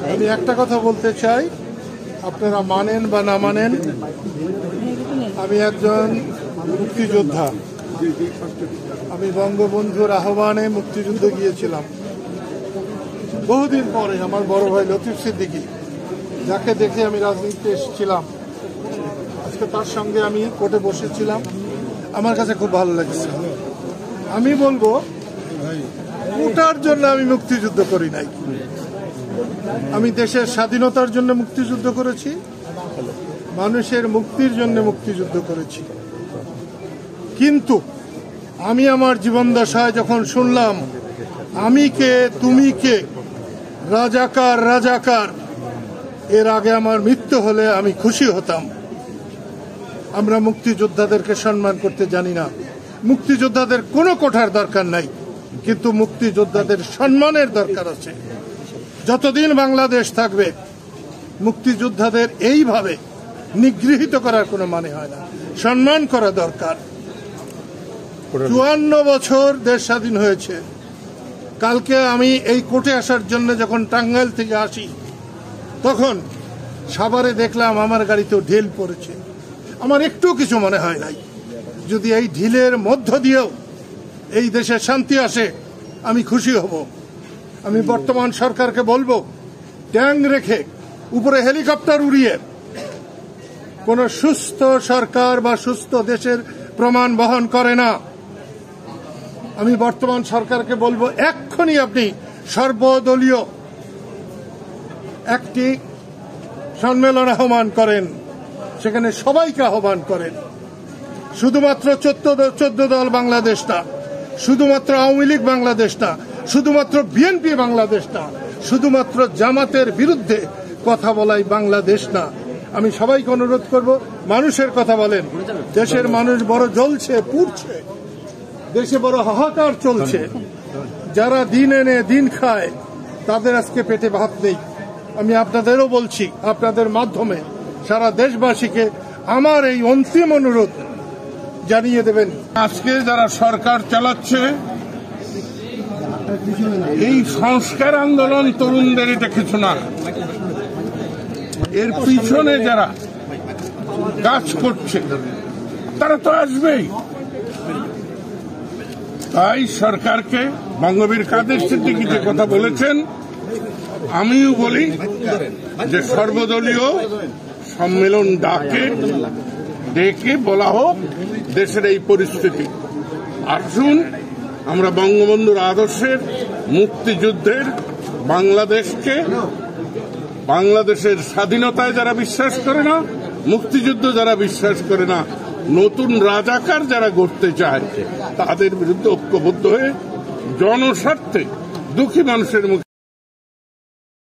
আমি একটা কথা বলতে চাই, আপনারা মানেন বা না মানেন, আমি একজন মুক্তিযোদ্ধা। আমি বঙ্গবন্ধুর আহ্বানে মুক্তিযুদ্ধে গিয়েছিলাম বহুদিন পরে। আমার বড় ভাই লতিফ সিদ্দিকী, যাকে দেখে আমি রাজনীতিতে এসেছিলাম, আজকে তার সঙ্গে আমি কোর্টে বসেছিলাম। আমার কাছে খুব ভালো লেগেছে। আমি বলবো, কোটার জন্য আমি মুক্তিযুদ্ধ করি নাই। আমি দেশের স্বাধীনতার জন্য মুক্তিযুদ্ধ করেছি, মানুষের মুক্তির জন্য মুক্তিযুদ্ধ করেছি। কিন্তু আমি আমার জীবনদশায় যখন শুনলাম আমি কে তুমি কে, রাজাকার রাজাকার, এর আগে আমার মৃত্যু হলে আমি খুশি হতাম। আমরা মুক্তিযোদ্ধাদেরকে সম্মান করতে জানি না। মুক্তিযোদ্ধাদের কোনো কোঠার দরকার নাই, কিন্তু মুক্তিযোদ্ধাদের সম্মানের দরকার আছে। যতদিন বাংলাদেশ থাকবে মুক্তিযোদ্ধাদের এইভাবে নিগৃহীত করার কোনো মানে হয় না। সম্মান করা দরকার। 54 বছর দেশ স্বাধীন হয়েছে। কালকে আমি এই কোর্টে আসার জন্য যখন টাঙ্গাইল থেকে আসি, তখন সাভারে দেখলাম আমার গাড়িতেও ঢিল পড়েছে। আমার একটু কিছু মনে হয় নাই। যদি এই ঢিলের মধ্য দিয়েও এই দেশে শান্তি আসে, আমি খুশি হব। আমি বর্তমান সরকারকে বলবো, ট্যাঙ্ক রেখে উপরে হেলিকপ্টার উড়িয়ে কোন সুস্থ সরকার বা সুস্থ দেশের প্রমাণ বহন করে না। আমি বর্তমান সরকারকে বলবো, এক্ষুনি আপনি সর্বদলীয় একটি সম্মেলন আহ্বান করেন, সেখানে সবাইকে আহ্বান করেন। শুধুমাত্র 14 দল বাংলাদেশ না, শুধুমাত্র আওয়ামী লীগ বাংলাদেশ না, শুধুমাত্র বিএনপি বাংলাদেশ না, শুধুমাত্র জামাতের বিরুদ্ধে কথা বলাই বাংলাদেশ না। আমি সবাইকে অনুরোধ করব, মানুষের কথা বলেন। দেশের মানুষ বড় জ্বলছে, পুড়ছে, দেশে বড় হাহাকার চলছে। যারা দিন এনে দিন খায়, তাদের আজকে পেটে ভাত নেই। আমি আপনাদেরও বলছি, আপনাদের মাধ্যমে সারা দেশবাসীকে আমার এই অন্তিম অনুরোধ জানিয়ে দেবেন। আজকে যারা সরকার চালাচ্ছে, এই সংস্কার আন্দোলন তরুণদের এটা কিছু না। এর পিছনে যারা কাজ করছে তারা তো আসবেই। তাই সরকারকে বঙ্গবীর কাদের সিদ্দিকী যে কথা বলেছেন, আমিও বলি যে সর্বদলীয় সম্মেলন ডেকে বলা হোক দেশের এই পরিস্থিতি। আসুন আমরা বঙ্গবন্ধুর আদর্শের, মুক্তিযুদ্ধের বাংলাদেশকে, বাংলাদেশের স্বাধীনতায় যারা বিশ্বাস করে না, মুক্তিযুদ্ধ যারা বিশ্বাস করে না, নতুন রাজাকার যারা গড়তে চায়, তাদের বিরুদ্ধে ঐক্যবদ্ধ হয়ে জনস্বার্থে দুঃখী মানুষের মুখে